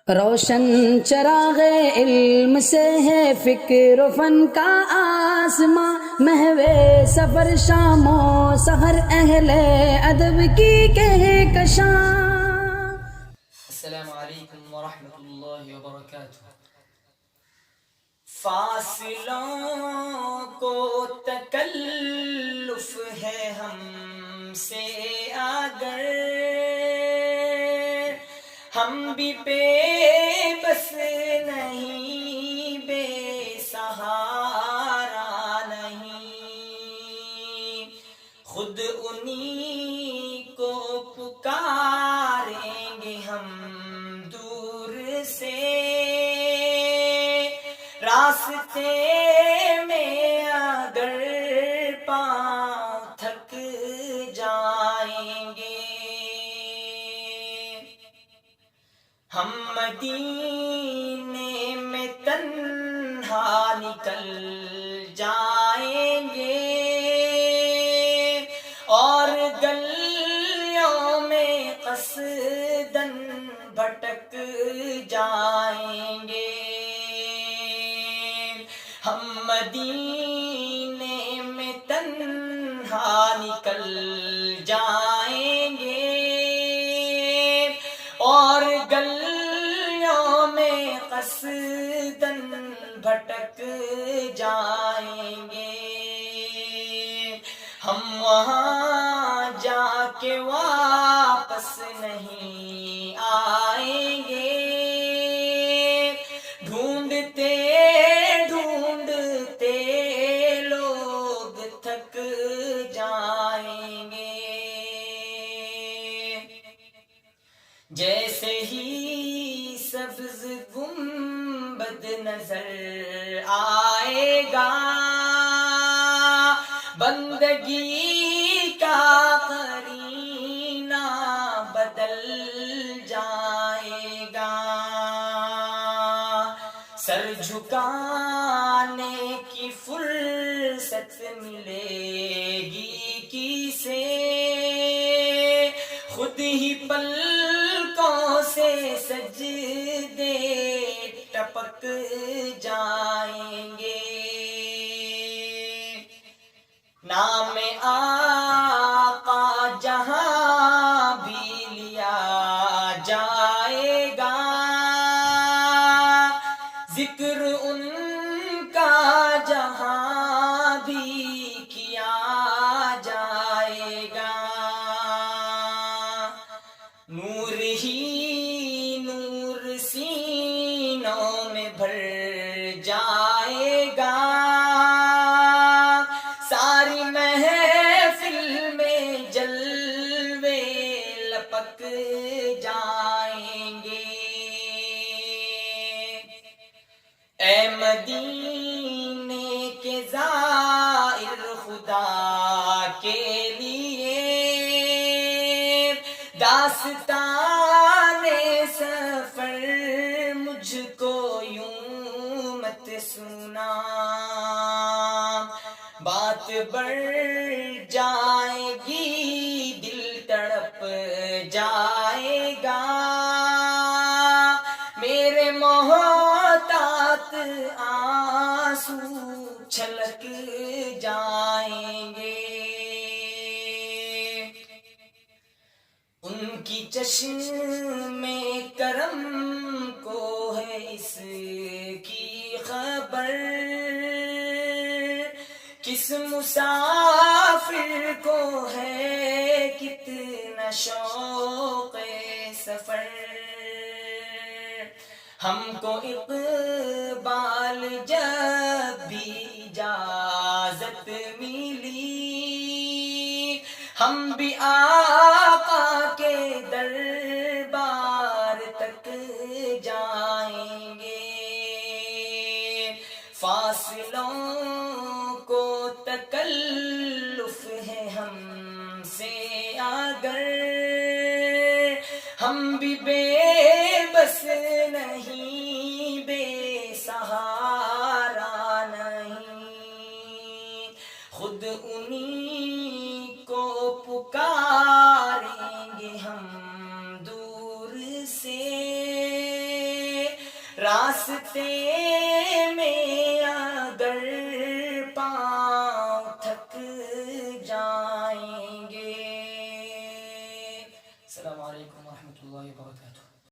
روشن چراغ علم سے ہے فکر و فن کا آسماں، محو سفر شام و سحر اہل ادب کی کہکشاں۔ السلام علیکم ورحمۃ اللہ وبرکاتہ۔ فاصلوں کو تکلف ہے ہم سے اگر ہم بھی بے بس نہیں، بے سہارا نہیں، خود انہی کو پکاریں گے ہم دور سے، راستے میں اگر پاؤں تھک جائیں گے، ہم مدینے میں تنہا نکل جائیں گے اور گلیوں میں قصداً بھٹک جائیں گے، ہم مدینے میں تنہا نکل جائیں گے اور گلیوں میں قصداً بھٹک جائیں گے، ہم وہاں جا کے واپس نہیں آئیں گے، ڈھونڈتے ڈھونڈتے لوگ تھک جائیں گے، جیسے ہی سبز گنبد نظر آئے گا، بندگی کا قرینہ بدل جائے گا، سر جھکانے کی فرصت ملے گی کسے، خود ہی پلکوں سے سجدے ٹپک جائیں گے، نام آقا جہاں بھی لیا جائے گا، ذکر ان کا جہاں بھی کیا جائے گا، نور ہی نور سینوں میں بھر جائے گا، ساری محفل میں جلوے لپک جائیں گے، اے مدینے کے زائر خدا کے لیے داستان سفر مجھ کو یوں مت سنا، بات بڑھ جائے گی دل تڑپ جائے گا، میرے محتاط آنسو چھلک جائیں گے، ان کی چشم کرم کو ہے اس کی خبر، کس مسافر کو ہے کتنا شوق سفر، ہم کو اقبال جب بھی اجازت ملی، ہم بھی آقا کے دربار تک جائیں گے، فاصلوں کو تکلف ہے ہم سے اگر ہم بھی بے بس نہیں، بے سہارا نہیں، خود انہی کو پکاریں گے ہم دور سے، راستے میں اگر پاؤں تھک جائیں گے. السلام علیکم ورحمۃ اللہ وبرکاتہ.